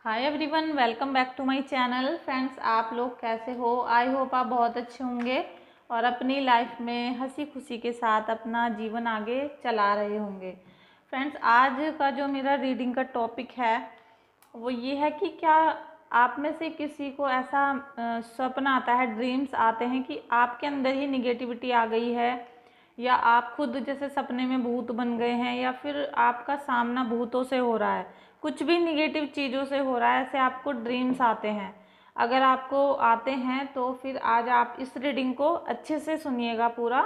Hi everyone, welcome back to my channel. Friends, आप लोग कैसे हो? आई होप आप बहुत अच्छे होंगे और अपनी लाइफ में हंसी खुशी के साथ अपना जीवन आगे चला रहे होंगे। फ्रेंड्स, आज का जो मेरा रीडिंग का टॉपिक है वो ये है कि क्या आप में से किसी को ऐसा सपना आता है, ड्रीम्स आते हैं कि आपके अंदर ही निगेटिविटी आ गई है, या आप खुद जैसे सपने में भूत बन गए हैं, या फिर आपका सामना भूतों से हो रहा है, कुछ भी निगेटिव चीज़ों से हो रहा है, ऐसे आपको ड्रीम्स आते हैं। अगर आपको आते हैं तो फिर आज आप इस रीडिंग को अच्छे से सुनिएगा पूरा,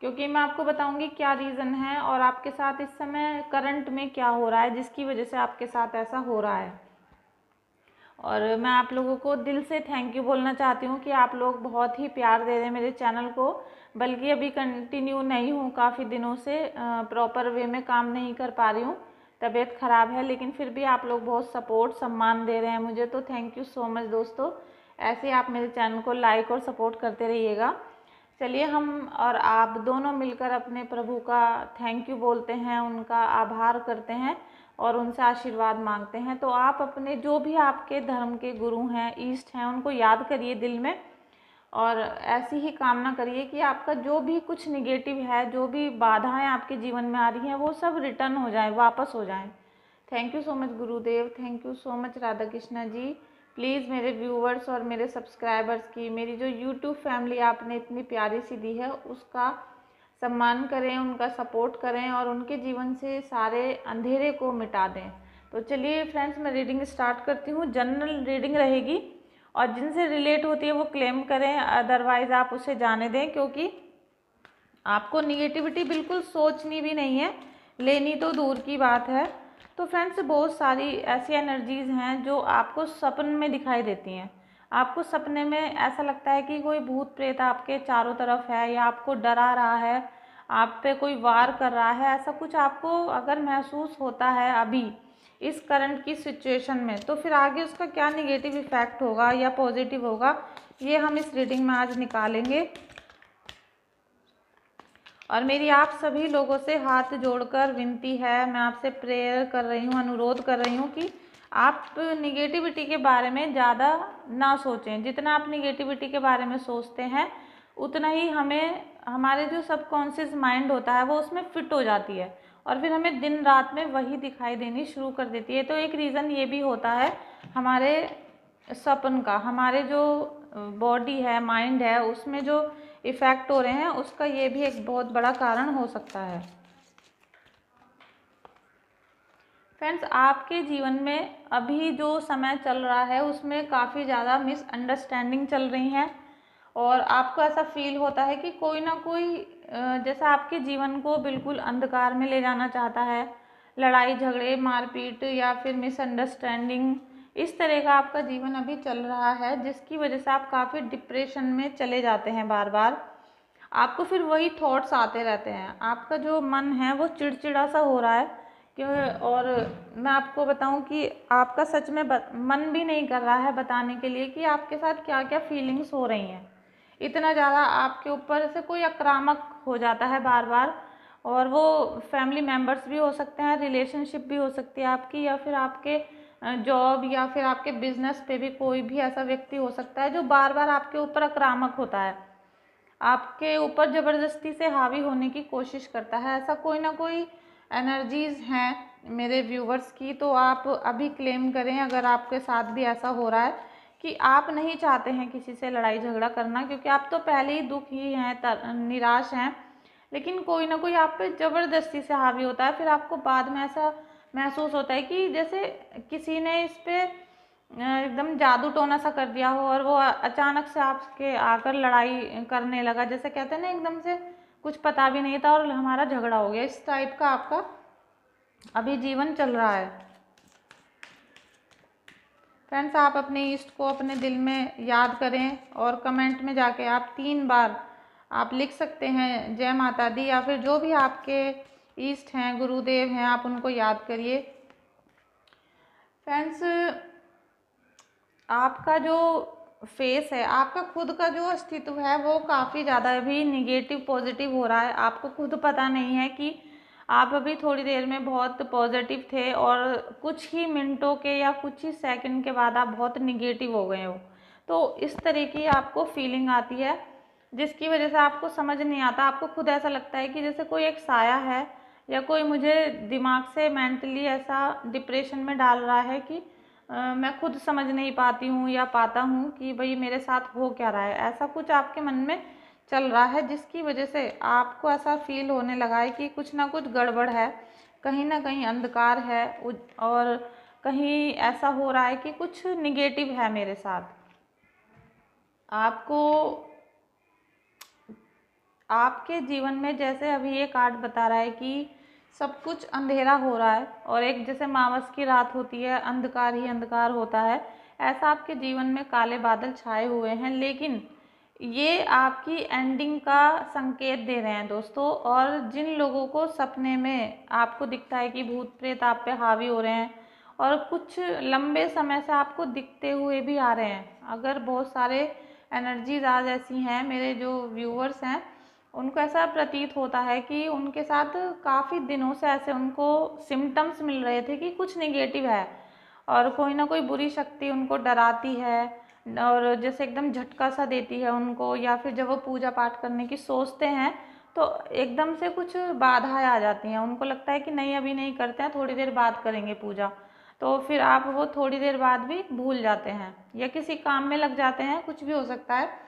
क्योंकि मैं आपको बताऊंगी क्या रीज़न है और आपके साथ इस समय करंट में क्या हो रहा है जिसकी वजह से आपके साथ ऐसा हो रहा है। और मैं आप लोगों को दिल से थैंक यू बोलना चाहती हूँ कि आप लोग बहुत ही प्यार दे रहे हैं मेरे चैनल को। बल्कि अभी कंटिन्यू नहीं हूँ, काफ़ी दिनों से प्रॉपर वे में काम नहीं कर पा रही हूँ, तबीयत ख़राब है, लेकिन फिर भी आप लोग बहुत सपोर्ट सम्मान दे रहे हैं मुझे, तो थैंक यू सो मच दोस्तों। ऐसे ही आप मेरे चैनल को लाइक और सपोर्ट करते रहिएगा। चलिए, हम और आप दोनों मिलकर अपने प्रभु का थैंक यू बोलते हैं, उनका आभार करते हैं और उनसे आशीर्वाद मांगते हैं। तो आप अपने जो भी आपके धर्म के गुरु हैं, ईष्ट हैं, उनको याद करिए दिल में और ऐसी ही कामना करिए कि आपका जो भी कुछ निगेटिव है, जो भी बाधाएं आपके जीवन में आ रही हैं, वो सब रिटर्न हो जाए, वापस हो जाएं। Thank you so much Gurudev, thank you so much Radha Krishna ji. Please मेरे व्यूवर्स और मेरे सब्सक्राइबर्स की, मेरी जो यूट्यूब फैमिली आपने इतनी प्यारी सी दी है, उसका सम्मान करें, उनका सपोर्ट करें और उनके जीवन से सारे अंधेरे को मिटा दें। तो चलिए फ्रेंड्स, मैं रीडिंग स्टार्ट करती हूँ। जनरल रीडिंग रहेगी और जिनसे रिलेट होती है वो क्लेम करें, अदरवाइज़ आप उसे जाने दें, क्योंकि आपको निगेटिविटी बिल्कुल सोचनी भी नहीं है, लेनी तो दूर की बात है। तो फ्रेंड्स, बहुत सारी ऐसी एनर्जीज़ हैं जो आपको सपन में दिखाई देती हैं। आपको सपने में ऐसा लगता है कि कोई भूत प्रेत आपके चारों तरफ है, या आपको डरा रहा है, आप पे कोई वार कर रहा है, ऐसा कुछ आपको अगर महसूस होता है अभी इस करंट की सिचुएशन में, तो फिर आगे उसका क्या निगेटिव इफेक्ट होगा या पॉजिटिव होगा, ये हम इस रीडिंग में आज निकालेंगे। और मेरी आप सभी लोगों से हाथ जोड़कर विनती है, मैं आपसे प्रेयर कर रही हूँ, अनुरोध कर रही हूँ कि आप निगेटिविटी के बारे में ज़्यादा ना सोचें। जितना आप निगेटिविटी के बारे में सोचते हैं उतना ही हमें, हमारे जो सबकॉन्शियस माइंड होता है वो उसमें फिट हो जाती है और फिर हमें दिन रात में वही दिखाई देनी शुरू कर देती है। तो एक रीज़न ये भी होता है हमारे सपन का, हमारे जो बॉडी है, माइंड है, उसमें जो इफ़ेक्ट हो रहे हैं, उसका ये भी एक बहुत बड़ा कारण हो सकता है। फ्रेंड्स, आपके जीवन में अभी जो समय चल रहा है उसमें काफ़ी ज़्यादा मिसअंडरस्टैंडिंग चल रही हैं और आपको ऐसा फील होता है कि कोई ना कोई जैसा आपके जीवन को बिल्कुल अंधकार में ले जाना चाहता है। लड़ाई झगड़े, मारपीट या फिर मिसअंडरस्टैंडिंग, इस तरह का आपका जीवन अभी चल रहा है, जिसकी वजह से आप काफ़ी डिप्रेशन में चले जाते हैं। बार बार आपको फिर वही थॉट्स आते रहते हैं, आपका जो मन है वो चिड़चिड़ा सा हो रहा है क्यों। और मैं आपको बताऊं कि आपका सच में मन भी नहीं कर रहा है बताने के लिए कि आपके साथ क्या क्या फीलिंग्स हो रही हैं। इतना ज़्यादा आपके ऊपर से कोई आक्रामक हो जाता है बार बार, और वो फैमिली मेम्बर्स भी हो सकते हैं, रिलेशनशिप भी हो सकती है आपकी, या फिर आपके जॉब या फिर आपके बिजनेस पे भी कोई भी ऐसा व्यक्ति हो सकता है जो बार बार आपके ऊपर आक्रामक होता है, आपके ऊपर ज़बरदस्ती से हावी होने की कोशिश करता है। ऐसा कोई ना कोई एनर्जीज़ हैं मेरे व्यूवर्स की, तो आप अभी क्लेम करें अगर आपके साथ भी ऐसा हो रहा है कि आप नहीं चाहते हैं किसी से लड़ाई झगड़ा करना, क्योंकि आप तो पहले ही दुखी हैं, निराश हैं, लेकिन कोई ना कोई आप पे ज़बरदस्ती से हावी होता है। फिर आपको बाद में ऐसा महसूस होता है कि जैसे किसी ने इस पे एकदम जादू टोना सा कर दिया हो और वो अचानक से आपके आकर लड़ाई करने लगा, जैसे कहते हैं ना, एकदम से कुछ पता भी नहीं था और हमारा झगड़ा हो गया। इस टाइप का आपका अभी जीवन चल रहा है। फ्रेंड्स, आप अपने ईष्ट को अपने दिल में याद करें और कमेंट में जाके आप 3 बार आप लिख सकते हैं जय माता दी, या फिर जो भी आपके ईष्ट हैं, गुरुदेव हैं, आप उनको याद करिए। फ्रेंड्स, आपका जो फेस है, आपका खुद का जो अस्तित्व है वो काफ़ी ज़्यादा अभी निगेटिव पॉजिटिव हो रहा है। आपको खुद पता नहीं है कि आप अभी थोड़ी देर में बहुत पॉजिटिव थे और कुछ ही मिनटों के या कुछ ही सेकंड के बाद आप बहुत निगेटिव हो गए हो। तो इस तरह की आपको फीलिंग आती है, जिसकी वजह से आपको समझ नहीं आता, आपको खुद ऐसा लगता है कि जैसे कोई एक साया है या कोई मुझे दिमाग से मेंटली ऐसा डिप्रेशन में डाल रहा है कि मैं खुद समझ नहीं पाती हूँ या पाता हूँ कि भाई मेरे साथ हो क्या रहा है। ऐसा कुछ आपके मन में चल रहा है, जिसकी वजह से आपको ऐसा फील होने लगा है कि कुछ ना कुछ गड़बड़ है, कहीं ना कहीं अंधकार है और कहीं ऐसा हो रहा है कि कुछ निगेटिव है मेरे साथ। आपको आपके जीवन में जैसे अभी ये कार्ड बता रहा है कि सब कुछ अंधेरा हो रहा है और एक जैसे मावस की रात होती है, अंधकार ही अंधकार होता है, ऐसा आपके जीवन में काले बादल छाए हुए हैं। लेकिन ये आपकी एंडिंग का संकेत दे रहे हैं दोस्तों। और जिन लोगों को सपने में आपको दिखता है कि भूत प्रेत आप पे हावी हो रहे हैं और कुछ लंबे समय से आपको दिखते हुए भी आ रहे हैं, अगर बहुत सारे एनर्जीज आज ऐसी हैं, मेरे जो व्यूअर्स हैं उनको ऐसा प्रतीत होता है कि उनके साथ काफ़ी दिनों से ऐसे उनको सिम्टम्स मिल रहे थे कि कुछ निगेटिव है और कोई ना कोई बुरी शक्ति उनको डराती है और जैसे एकदम झटका सा देती है उनको, या फिर जब वो पूजा पाठ करने की सोचते हैं तो एकदम से कुछ बाधाएं आ जाती हैं। उनको लगता है कि नहीं अभी नहीं करते हैं, थोड़ी देर बाद करेंगे पूजा, तो फिर आप वो थोड़ी देर बाद भी भूल जाते हैं या किसी काम में लग जाते हैं, कुछ भी हो सकता है।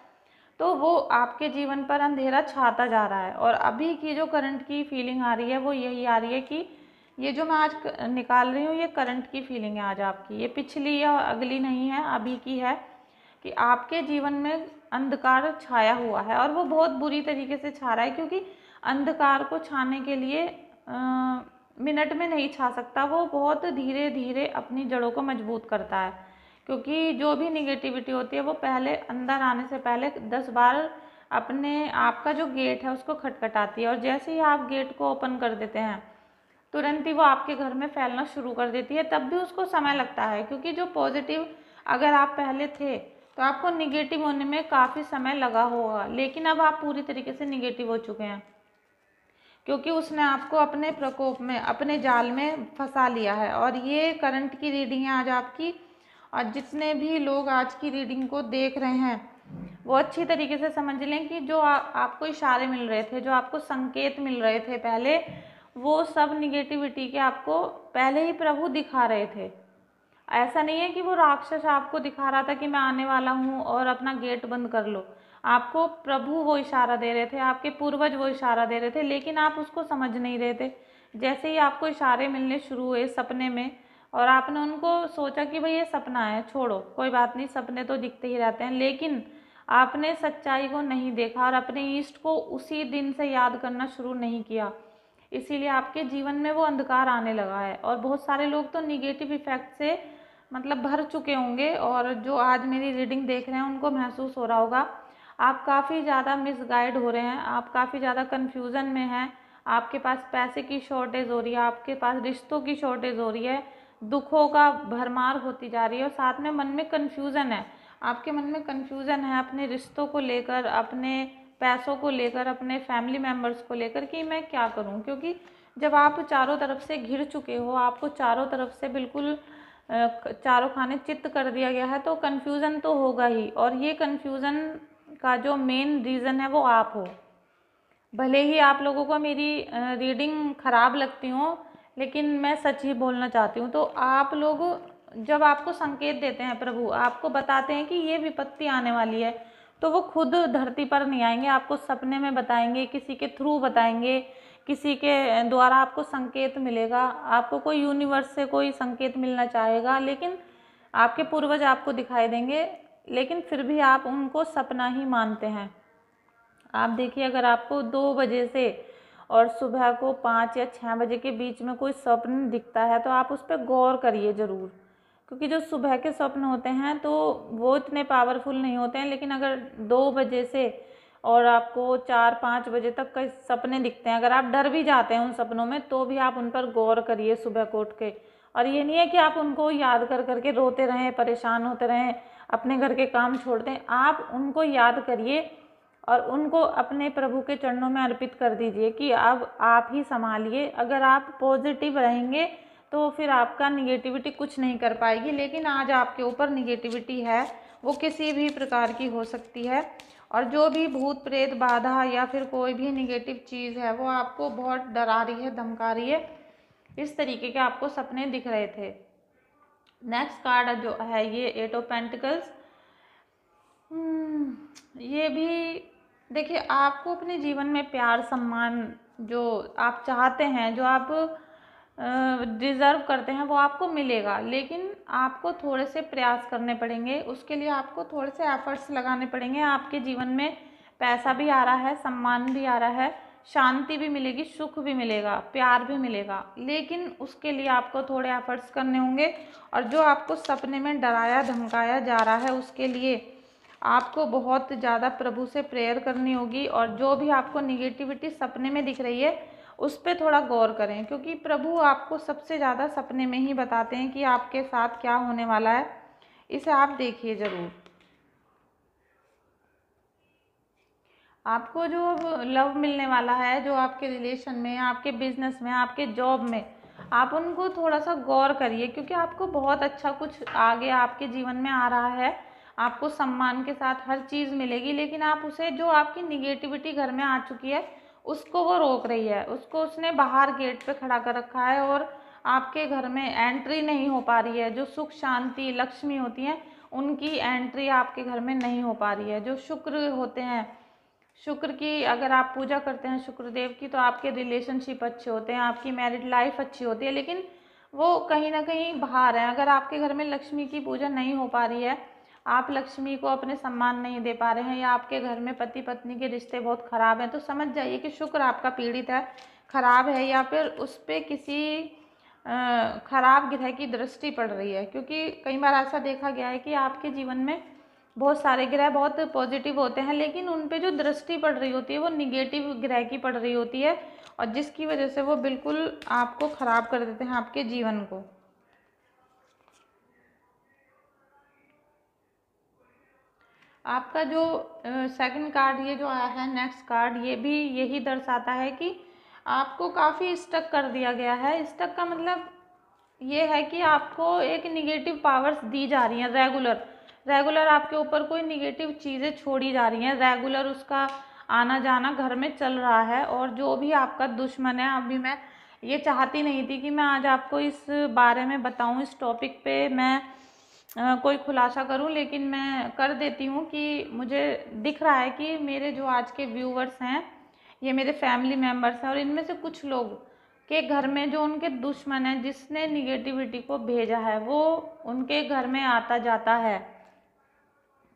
तो वो आपके जीवन पर अंधेरा छाता जा रहा है। और अभी की जो करंट की फीलिंग आ रही है वो यही आ रही है कि ये जो मैं आज निकाल रही हूँ ये करंट की फीलिंग है आज आपकी, ये पिछली या अगली नहीं है, अभी की है कि आपके जीवन में अंधकार छाया हुआ है और वो बहुत बुरी तरीके से छा रहा है। क्योंकि अंधकार को छाने के लिए मिनट में नहीं छा सकता, वो बहुत धीरे धीरे अपनी जड़ों को मजबूत करता है। क्योंकि जो भी निगेटिविटी होती है वो पहले अंदर आने से पहले 10 बार अपने आपका जो गेट है उसको खटखटाती है, और जैसे ही आप गेट को ओपन कर देते हैं तुरंत ही वो आपके घर में फैलना शुरू कर देती है। तब भी उसको समय लगता है, क्योंकि जो पॉजिटिव अगर आप पहले थे तो आपको निगेटिव होने में काफ़ी समय लगा होगा, लेकिन अब आप पूरी तरीके से निगेटिव हो चुके हैं क्योंकि उसने आपको अपने प्रकोप में, अपने जाल में फंसा लिया है। और ये करंट की रीडिंग है आज आपकी। और जितने भी लोग आज की रीडिंग को देख रहे हैं वो अच्छी तरीके से समझ लें कि जो आपको इशारे मिल रहे थे, जो आपको संकेत मिल रहे थे पहले, वो सब निगेटिविटी के आपको पहले ही प्रभु दिखा रहे थे। ऐसा नहीं है कि वो राक्षस आपको दिखा रहा था कि मैं आने वाला हूँ और अपना गेट बंद कर लो। आपको प्रभु वो इशारा दे रहे थे, आपके पूर्वज वो इशारा दे रहे थे, लेकिन आप उसको समझ नहीं रहे थे। जैसे ही आपको इशारे मिलने शुरू हुए सपने में और आपने उनको सोचा कि भाई ये सपना है, छोड़ो कोई बात नहीं, सपने तो दिखते ही रहते हैं, लेकिन आपने सच्चाई को नहीं देखा और अपने ईष्ट को उसी दिन से याद करना शुरू नहीं किया। इसीलिए आपके जीवन में वो अंधकार आने लगा है। और बहुत सारे लोग तो निगेटिव इफेक्ट से मतलब भर चुके होंगे, और जो आज मेरी रीडिंग देख रहे हैं उनको महसूस हो रहा होगा आप काफ़ी ज़्यादा मिसगाइड हो रहे हैं, आप काफ़ी ज़्यादा कन्फ्यूज़न में हैं, आपके पास पैसे की शॉर्टेज हो रही है, आपके पास रिश्तों की शॉर्टेज हो रही है, दुखों का भरमार होती जा रही है, और साथ में मन में कन्फ्यूज़न है। आपके मन में कन्फ्यूज़न है अपने रिश्तों को लेकर, अपने पैसों को लेकर, अपने फैमिली मेम्बर्स को लेकर कि मैं क्या करूं। क्योंकि जब आप चारों तरफ से घिर चुके हो, आपको चारों तरफ से बिल्कुल चारों खाने चित्त कर दिया गया है, तो कन्फ्यूज़न तो होगा ही। और ये कन्फ्यूज़न का जो मेन रीज़न है वो आप हो। भले ही आप लोगों को मेरी रीडिंग ख़राब लगती हो, लेकिन मैं सच ही बोलना चाहती हूँ। तो आप लोग जब आपको संकेत देते हैं, प्रभु आपको बताते हैं कि ये विपत्ति आने वाली है, तो वो खुद धरती पर नहीं आएंगे, आपको सपने में बताएंगे, किसी के थ्रू बताएंगे, किसी के द्वारा आपको संकेत मिलेगा, आपको कोई यूनिवर्स से कोई संकेत मिलना चाहेगा, लेकिन आपके पूर्वज आपको दिखाई देंगे, लेकिन फिर भी आप उनको सपना ही मानते हैं। आप देखिए, अगर आपको 2 बजे से और सुबह को 5 या 6 बजे के बीच में कोई स्वप्न दिखता है तो आप उस पर गौर करिए ज़रूर, क्योंकि जो सुबह के स्वप्न होते हैं तो वो इतने पावरफुल नहीं होते हैं। लेकिन अगर 2 बजे से और आपको 4-5 बजे तक कई सपने दिखते हैं, अगर आप डर भी जाते हैं उन सपनों में, तो भी आप उन पर गौर करिए सुबह को उठ के। और ये नहीं है कि आप उनको याद कर करके रोते रहें, परेशान होते रहें, अपने घर के काम छोड़ दें। आप उनको याद करिए, और उनको अपने प्रभु के चरणों में अर्पित कर दीजिए कि अब आप ही संभालिए। अगर आप पॉजिटिव रहेंगे तो फिर आपका निगेटिविटी कुछ नहीं कर पाएगी, लेकिन आज आपके ऊपर निगेटिविटी है, वो किसी भी प्रकार की हो सकती है। और जो भी भूत प्रेत बाधा या फिर कोई भी निगेटिव चीज़ है वो आपको बहुत डरा रही है, धमका रही है। इस तरीके के आपको सपने दिख रहे थे। नेक्स्ट कार्ड जो है ये 8 ऑफ पेंटिकल्स। ये भी देखिए, आपको अपने जीवन में प्यार सम्मान जो आप चाहते हैं, जो आप डिज़र्व करते हैं, वो आपको मिलेगा, लेकिन आपको थोड़े से प्रयास करने पड़ेंगे। उसके लिए आपको थोड़े से एफर्ट्स लगाने पड़ेंगे। आपके जीवन में पैसा भी आ रहा है, सम्मान भी आ रहा है, शांति भी मिलेगी, सुख भी मिलेगा, प्यार भी मिलेगा, लेकिन उसके लिए आपको थोड़े एफर्ट्स करने होंगे। और जो आपको सपने में डराया धमकाया जा रहा है उसके लिए आपको बहुत ज़्यादा प्रभु से प्रेयर करनी होगी। और जो भी आपको निगेटिविटी सपने में दिख रही है उस पर थोड़ा गौर करें, क्योंकि प्रभु आपको सबसे ज़्यादा सपने में ही बताते हैं कि आपके साथ क्या होने वाला है। इसे आप देखिए ज़रूर। आपको जो लव मिलने वाला है, जो आपके रिलेशन में, आपके बिजनेस में, आपके जॉब में, आप उनको थोड़ा सा गौर करिए, क्योंकि आपको बहुत अच्छा कुछ आगे आपके जीवन में आ रहा है। आपको सम्मान के साथ हर चीज़ मिलेगी, लेकिन आप उसे, जो आपकी निगेटिविटी घर में आ चुकी है उसको वो रोक रही है, उसको उसने बाहर गेट पे खड़ा कर रखा है और आपके घर में एंट्री नहीं हो पा रही है। जो सुख शांति लक्ष्मी होती हैं उनकी एंट्री आपके घर में नहीं हो पा रही है। जो शुक्र होते हैं, शुक्र की अगर आप पूजा करते हैं शुक्रदेव की, तो आपके रिलेशनशिप अच्छे होते हैं, आपकी मैरिड लाइफ अच्छी होती है, लेकिन वो कहीं ना कहीं बाहर है। अगर आपके घर में लक्ष्मी की पूजा नहीं हो पा रही है, आप लक्ष्मी को अपने सम्मान नहीं दे पा रहे हैं, या आपके घर में पति पत्नी के रिश्ते बहुत ख़राब हैं, तो समझ जाइए कि शुक्र आपका पीड़ित है, ख़राब है, या फिर उस पर किसी खराब ग्रह की दृष्टि पड़ रही है। क्योंकि कई बार ऐसा देखा गया है कि आपके जीवन में बहुत सारे ग्रह बहुत पॉजिटिव होते हैं, लेकिन उन पे जो दृष्टि पड़ रही होती है वो निगेटिव ग्रह की पड़ रही होती है, और जिसकी वजह से वो बिल्कुल आपको ख़राब कर देते हैं, आपके जीवन को। आपका जो सेकंड कार्ड ये जो आया है, नेक्स्ट कार्ड, ये भी यही दर्शाता है कि आपको काफ़ी स्टक कर दिया गया है। स्टक का मतलब ये है कि आपको एक निगेटिव पावर्स दी जा रही हैं, रेगुलर आपके ऊपर कोई निगेटिव चीज़ें छोड़ी जा रही हैं, रेगुलर उसका आना जाना घर में चल रहा है। और जो भी आपका दुश्मन है, अभी मैं ये चाहती नहीं थी कि मैं आज आपको इस बारे में बताऊं, इस टॉपिक पे मैं कोई खुलासा करूं, लेकिन मैं कर देती हूं कि मुझे दिख रहा है कि मेरे जो आज के व्यूवर्स हैं ये मेरे फैमिली मेम्बर्स हैं, और इनमें से कुछ लोग के घर में जो उनके दुश्मन है, जिसने निगेटिविटी को भेजा है, वो उनके घर में आता जाता है।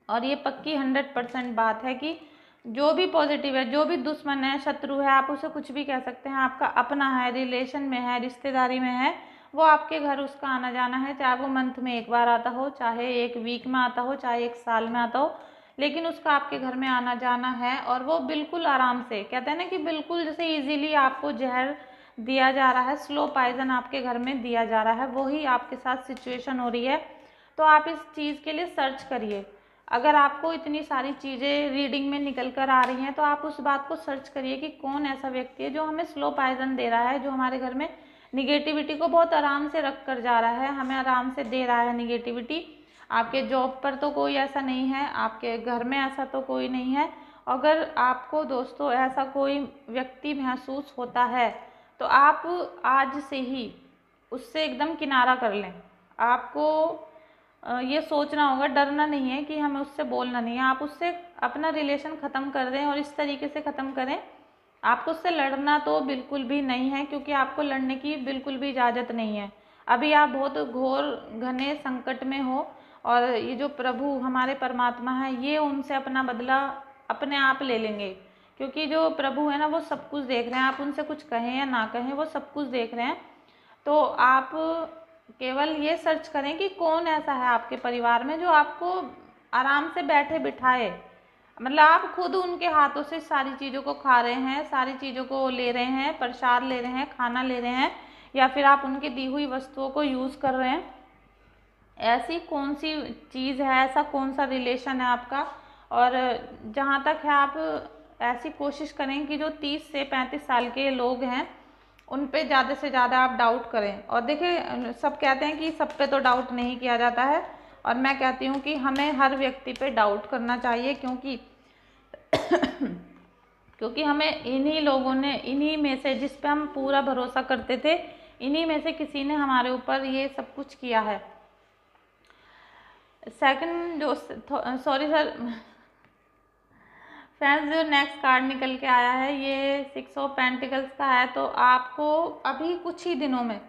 और ये पक्की 100% बात है कि जो भी पॉजिटिव है, जो भी दुश्मन है, शत्रु है, आप उसे कुछ भी कह सकते हैं, आपका अपना है, रिलेशन में है, रिश्तेदारी में है, वो आपके घर उसका आना जाना है। चाहे वो मंथ में एक बार आता हो, चाहे एक वीक में आता हो, चाहे एक साल में आता हो, लेकिन उसका आपके घर में आना जाना है। और वो बिल्कुल आराम से, कहते हैं ना कि बिल्कुल जैसे इजीली आपको जहर दिया जा रहा है, स्लो पॉइजन आपके घर में दिया जा रहा है, वही आपके साथ सिचुएशन हो रही है। तो आप इस चीज़ के लिए सर्च करिए। अगर आपको इतनी सारी चीज़ें रीडिंग में निकल कर आ रही हैं, तो आप उस बात को सर्च करिए कि कौन ऐसा व्यक्ति है जो हमें स्लो पॉइजन दे रहा है, जो हमारे घर में निगेटिविटी को बहुत आराम से रख कर जा रहा है, हमें आराम से दे रहा है निगेटिविटी। आपके जॉब पर तो कोई ऐसा नहीं है, आपके घर में ऐसा तो कोई नहीं है। अगर आपको दोस्तों ऐसा कोई व्यक्ति महसूस होता है, तो आप आज से ही उससे एकदम किनारा कर लें। आपको ये सोचना होगा, डरना नहीं है कि हमें उससे बोलना नहीं है, आप उससे अपना रिलेशन ख़त्म कर दें, और इस तरीके से ख़त्म करें। आपको उससे लड़ना तो बिल्कुल भी नहीं है, क्योंकि आपको लड़ने की बिल्कुल भी इजाज़त नहीं है। अभी आप बहुत घोर घने संकट में हो, और ये जो प्रभु हमारे परमात्मा है, ये उनसे अपना बदला अपने आप ले लेंगे, क्योंकि जो प्रभु है ना, वो सब कुछ देख रहे हैं। आप उनसे कुछ कहें या ना कहें, वो सब कुछ देख रहे हैं। तो आप केवल ये सर्च करें कि कौन ऐसा है आपके परिवार में जो आपको आराम से बैठे बिठाए, मतलब आप खुद उनके हाथों से सारी चीज़ों को खा रहे हैं, सारी चीज़ों को ले रहे हैं, प्रसाद ले रहे हैं, खाना ले रहे हैं, या फिर आप उनकी दी हुई वस्तुओं को यूज़ कर रहे हैं। ऐसी कौन सी चीज़ है, ऐसा कौन सा रिलेशन है आपका, और जहाँ तक है आप ऐसी कोशिश करें कि जो 30 से 35 साल के लोग हैं उन पे ज़्यादा से ज़्यादा आप डाउट करें। और देखिए, सब कहते हैं कि सब पे तो डाउट नहीं किया जाता है, और मैं कहती हूँ कि हमें हर व्यक्ति पे डाउट करना चाहिए, क्योंकि क्योंकि हमें इन्हीं लोगों ने, इन्हीं में से जिस पे हम पूरा भरोसा करते थे, इन्हीं में से किसी ने हमारे ऊपर ये सब कुछ किया है। सेकंड जो सॉरी सर फ्रेंड्स, जो नेक्स्ट कार्ड निकल के आया है ये 6 ऑफ पेंटिकल्स का है। तो आपको अभी कुछ ही दिनों में,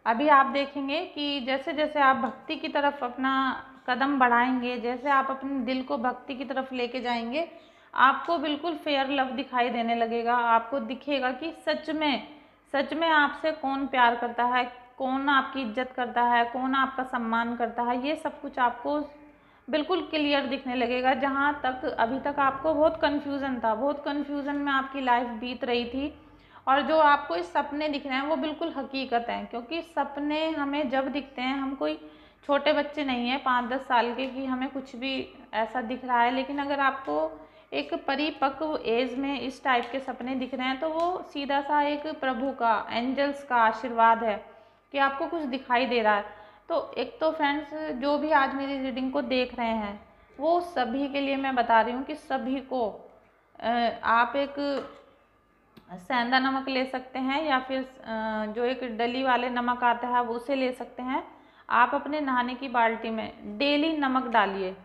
अभी आप देखेंगे कि जैसे जैसे आप भक्ति की तरफ अपना कदम बढ़ाएंगे, जैसे आप अपने दिल को भक्ति की तरफ लेके जाएंगे, आपको बिल्कुल फेयर लव दिखाई देने लगेगा। आपको दिखेगा कि सच में आपसे कौन प्यार करता है, कौन आपकी इज्जत करता है, कौन आपका सम्मान करता है। ये सब कुछ आपको बिल्कुल क्लियर दिखने लगेगा। जहाँ तक अभी तक आपको बहुत कन्फ्यूज़न था, बहुत कन्फ्यूज़न में आपकी लाइफ बीत रही थी, और जो आपको इस सपने दिख रहे हैं वो बिल्कुल हकीकत हैं। क्योंकि सपने हमें जब दिखते हैं, हम कोई छोटे बच्चे नहीं हैं 5-10 साल के कि हमें कुछ भी ऐसा दिख रहा है, लेकिन अगर आपको एक परिपक्व एज में इस टाइप के सपने दिख रहे हैं तो वो सीधा सा एक प्रभु का, एंजल्स का आशीर्वाद है कि आपको कुछ दिखाई दे रहा है। तो एक तो फ्रेंड्स, जो भी आज मेरी रीडिंग को देख रहे हैं वो सभी के लिए मैं बता रही हूँ कि सभी को आप एक सेंधा नमक ले सकते हैं, या फिर जो एक डली वाले नमक आता है वो उसे ले सकते हैं। आप अपने नहाने की बाल्टी में डेली नमक डालिए।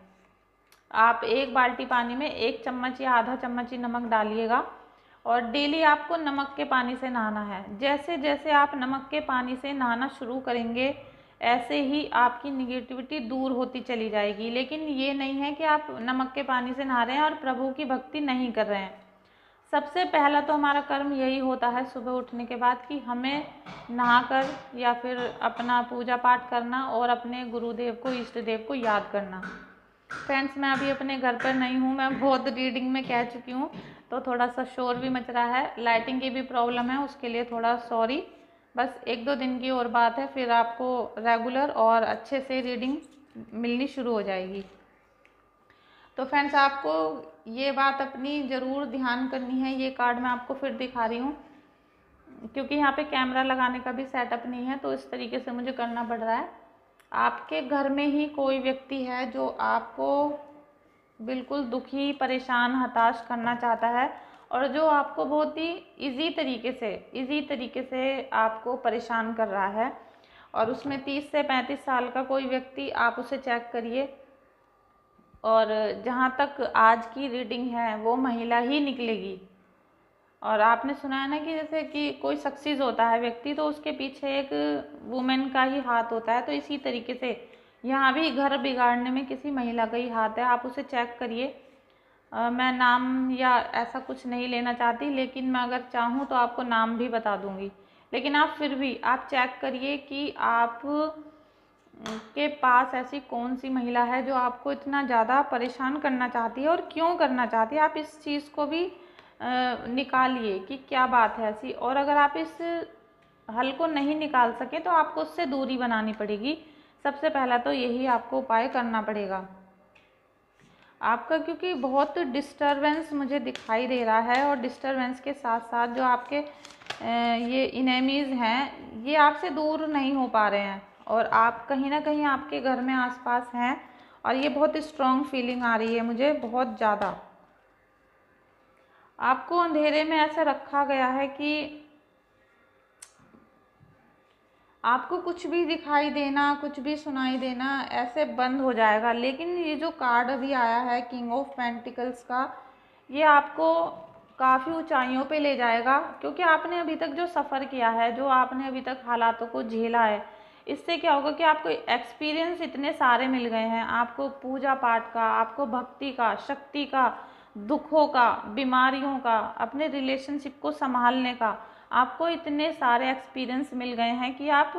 आप 1 बाल्टी पानी में 1 चम्मच या आधा चम्मच ही नमक डालिएगा, और डेली आपको नमक के पानी से नहाना है। जैसे जैसे आप नमक के पानी से नहाना शुरू करेंगे, ऐसे ही आपकी निगेटिविटी दूर होती चली जाएगी। लेकिन ये नहीं है कि आप नमक के पानी से नहा रहे हैं और प्रभु की भक्ति नहीं कर रहे हैं। सबसे पहला तो हमारा कर्म यही होता है सुबह उठने के बाद कि हमें नहाकर या फिर अपना पूजा पाठ करना और अपने गुरुदेव को, इष्ट देव को याद करना। फ्रेंड्स, मैं अभी अपने घर पर नहीं हूँ, मैं बहुत रीडिंग में कह चुकी हूँ, तो थोड़ा सा शोर भी मच रहा है, लाइटिंग की भी प्रॉब्लम है, उसके लिए थोड़ा सॉरी। बस 1-2 दिन की और बात है, फिर आपको रेगुलर और अच्छे से रीडिंग मिलनी शुरू हो जाएगी। तो फ्रेंड्स, आपको ये बात अपनी ज़रूर ध्यान करनी है। ये कार्ड मैं आपको फिर दिखा रही हूँ, क्योंकि यहाँ पे कैमरा लगाने का भी सेटअप नहीं है, तो इस तरीके से मुझे करना पड़ रहा है। आपके घर में ही कोई व्यक्ति है जो आपको बिल्कुल दुखी, परेशान, हताश करना चाहता है, और जो आपको बहुत ही इजी तरीके से आपको परेशान कर रहा है। और उसमें 30 से 35 साल का कोई व्यक्ति, आप उसे चेक करिए। और जहाँ तक आज की रीडिंग है वो महिला ही निकलेगी। और आपने सुना है ना कि जैसे कि कोई सक्सेस होता है व्यक्ति, तो उसके पीछे एक वुमेन का ही हाथ होता है। तो इसी तरीके से यहाँ भी घर बिगाड़ने में किसी महिला का ही हाथ है। आप उसे चेक करिए। मैं नाम या ऐसा कुछ नहीं लेना चाहती, लेकिन मैं अगर चाहूँ तो आपको नाम भी बता दूँगी। लेकिन आप फिर भी आप चेक करिए कि आप के पास ऐसी कौन सी महिला है जो आपको इतना ज़्यादा परेशान करना चाहती है, और क्यों करना चाहती है। आप इस चीज़ को भी निकालिए कि क्या बात है ऐसी। और अगर आप इस हल को नहीं निकाल सके तो आपको उससे दूरी बनानी पड़ेगी। सबसे पहला तो यही आपको उपाय करना पड़ेगा आपका, क्योंकि बहुत डिस्टरबेंस मुझे दिखाई दे रहा है। और डिस्टरबेंस के साथ साथ जो आपके ये इनेमीज़ हैं, ये आपसे दूर नहीं हो पा रहे हैं, और आप कहीं ना कहीं आपके घर में आसपास हैं। और ये बहुत स्ट्रॉन्ग फीलिंग आ रही है मुझे, बहुत ज़्यादा। आपको अंधेरे में ऐसा रखा गया है कि आपको कुछ भी दिखाई देना, कुछ भी सुनाई देना ऐसे बंद हो जाएगा। लेकिन ये जो कार्ड अभी आया है किंग ऑफ पेंटिकल्स का, ये आपको काफ़ी ऊंचाइयों पे ले जाएगा। क्योंकि आपने अभी तक जो सफ़र किया है, जो आपने अभी तक हालातों को झेला है, इससे क्या होगा कि आपको एक्सपीरियंस इतने सारे मिल गए हैं। आपको पूजा पाठ का, आपको भक्ति का, शक्ति का, दुखों का, बीमारियों का, अपने रिलेशनशिप को संभालने का, आपको इतने सारे एक्सपीरियंस मिल गए हैं कि आप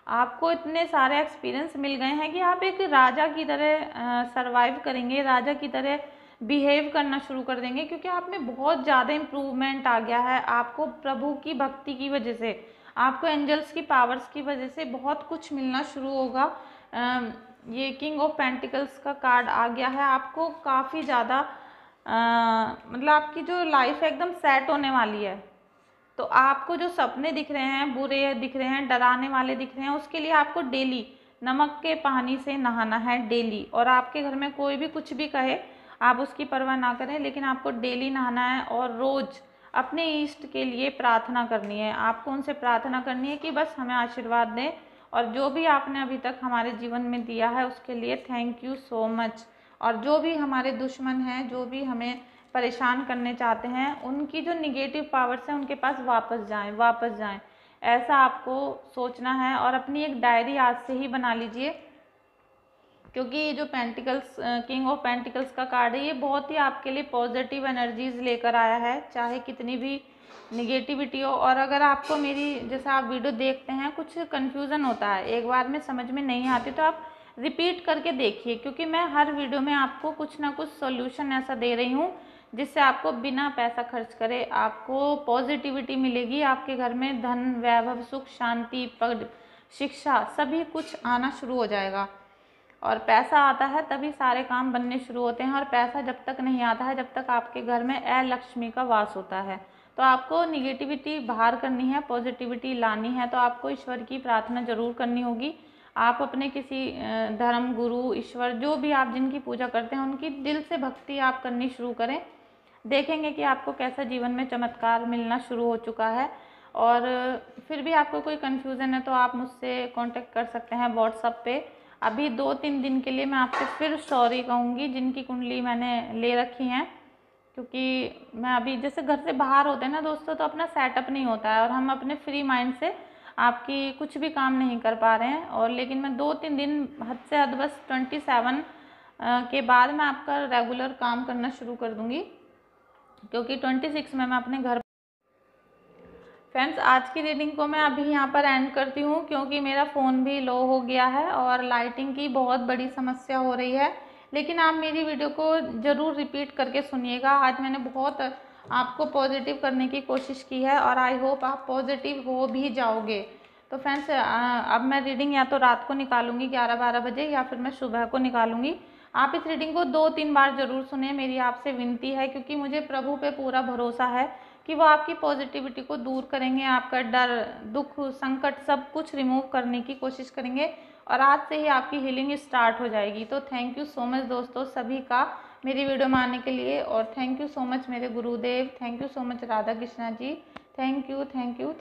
आपको इतने सारे एक्सपीरियंस मिल गए हैं कि आप एक राजा की तरह सरवाइव करेंगे, राजा की तरह बिहेव करना शुरू कर देंगे। क्योंकि आप में बहुत ज़्यादा इम्प्रूवमेंट आ गया है। आपको प्रभु की भक्ति की वजह से आपको एंजल्स की पावर्स की वजह से बहुत कुछ मिलना शुरू होगा। ये किंग ऑफ पेंटिकल्स का कार्ड आ गया है। आपको काफ़ी ज़्यादा मतलब आपकी जो लाइफ है एकदम सेट होने वाली है। तो आपको जो सपने दिख रहे हैं, बुरे दिख रहे हैं, डराने वाले दिख रहे हैं, उसके लिए आपको डेली नमक के पानी से नहाना है डेली। और आपके घर में कोई भी कुछ भी कहे आप उसकी परवाह ना करें, लेकिन आपको डेली नहाना है और रोज़ अपने इष्ट के लिए प्रार्थना करनी है। आपको उनसे प्रार्थना करनी है कि बस हमें आशीर्वाद दें, और जो भी आपने अभी तक हमारे जीवन में दिया है उसके लिए थैंक यू सो मच। और जो भी हमारे दुश्मन हैं, जो भी हमें परेशान करने चाहते हैं, उनकी जो निगेटिव पावर्स हैं उनके पास वापस जाएं। ऐसा आपको सोचना है। और अपनी एक डायरी आज से ही बना लीजिए, क्योंकि ये जो पेंटिकल्स किंग ऑफ पेंटिकल्स का कार्ड है ये बहुत ही आपके लिए पॉजिटिव एनर्जीज लेकर आया है, चाहे कितनी भी निगेटिविटी हो। और अगर आपको मेरी जैसे आप वीडियो देखते हैं कुछ कन्फ्यूज़न होता है, एक बार में समझ में नहीं आती, तो आप रिपीट करके देखिए, क्योंकि मैं हर वीडियो में आपको कुछ ना कुछ सॉल्यूशन ऐसा दे रही हूँ जिससे आपको बिना पैसा खर्च करे आपको पॉजिटिविटी मिलेगी। आपके घर में धन, वैभव, सुख, शांति, पद, शिक्षा सभी कुछ आना शुरू हो जाएगा। और पैसा आता है तभी सारे काम बनने शुरू होते हैं, और पैसा जब तक नहीं आता है जब तक आपके घर में अलक्ष्मी का वास होता है। तो आपको निगेटिविटी बाहर करनी है, पॉजिटिविटी लानी है, तो आपको ईश्वर की प्रार्थना जरूर करनी होगी। आप अपने किसी धर्म गुरु, ईश्वर, जो भी आप जिनकी पूजा करते हैं उनकी दिल से भक्ति आप करनी शुरू करें। देखेंगे कि आपको कैसा जीवन में चमत्कार मिलना शुरू हो चुका है। और फिर भी आपको कोई कन्फ्यूज़न है तो आप मुझसे कांटेक्ट कर सकते हैं व्हाट्सएप पे। अभी 2-3 दिन के लिए मैं आपसे फिर सॉरी कहूँगी जिनकी कुंडली मैंने ले रखी हैं, क्योंकि मैं अभी जैसे घर से बाहर होते हैं ना दोस्तों, तो अपना सेटअप नहीं होता है और हम अपने फ्री माइंड से आपकी कुछ भी काम नहीं कर पा रहे हैं। और लेकिन मैं 2-3 दिन हद से हद बस 27 के बाद मैं आपका रेगुलर काम करना शुरू कर दूँगी, क्योंकि 26 में मैं अपने घर। फ्रेंड्स, आज की रीडिंग को मैं अभी यहाँ पर एंड करती हूँ, क्योंकि मेरा फ़ोन भी लो हो गया है और लाइटिंग की बहुत बड़ी समस्या हो रही है। लेकिन आप मेरी वीडियो को ज़रूर रिपीट करके सुनिएगा। आज मैंने बहुत आपको पॉजिटिव करने की कोशिश की है और आई होप आप पॉजिटिव हो भी जाओगे। तो फ्रेंड्स, अब मैं रीडिंग या तो रात को निकालूंगी 11-12 बजे, या फिर मैं सुबह को निकालूंगी। आप इस रीडिंग को 2-3 बार ज़रूर सुने, मेरी आपसे विनती है, क्योंकि मुझे प्रभु पे पूरा भरोसा है कि वो आपकी पॉजिटिविटी को दूर करेंगे, आपका डर, दुख, संकट सब कुछ रिमूव करने की कोशिश करेंगे, और आज से ही आपकी हीलिंग स्टार्ट हो जाएगी। तो थैंक यू सो मच दोस्तों सभी का मेरी वीडियो में आने के लिए, और थैंक यू सो मच मेरे Gurudev, thank you so much Radha Krishna ji, thank you.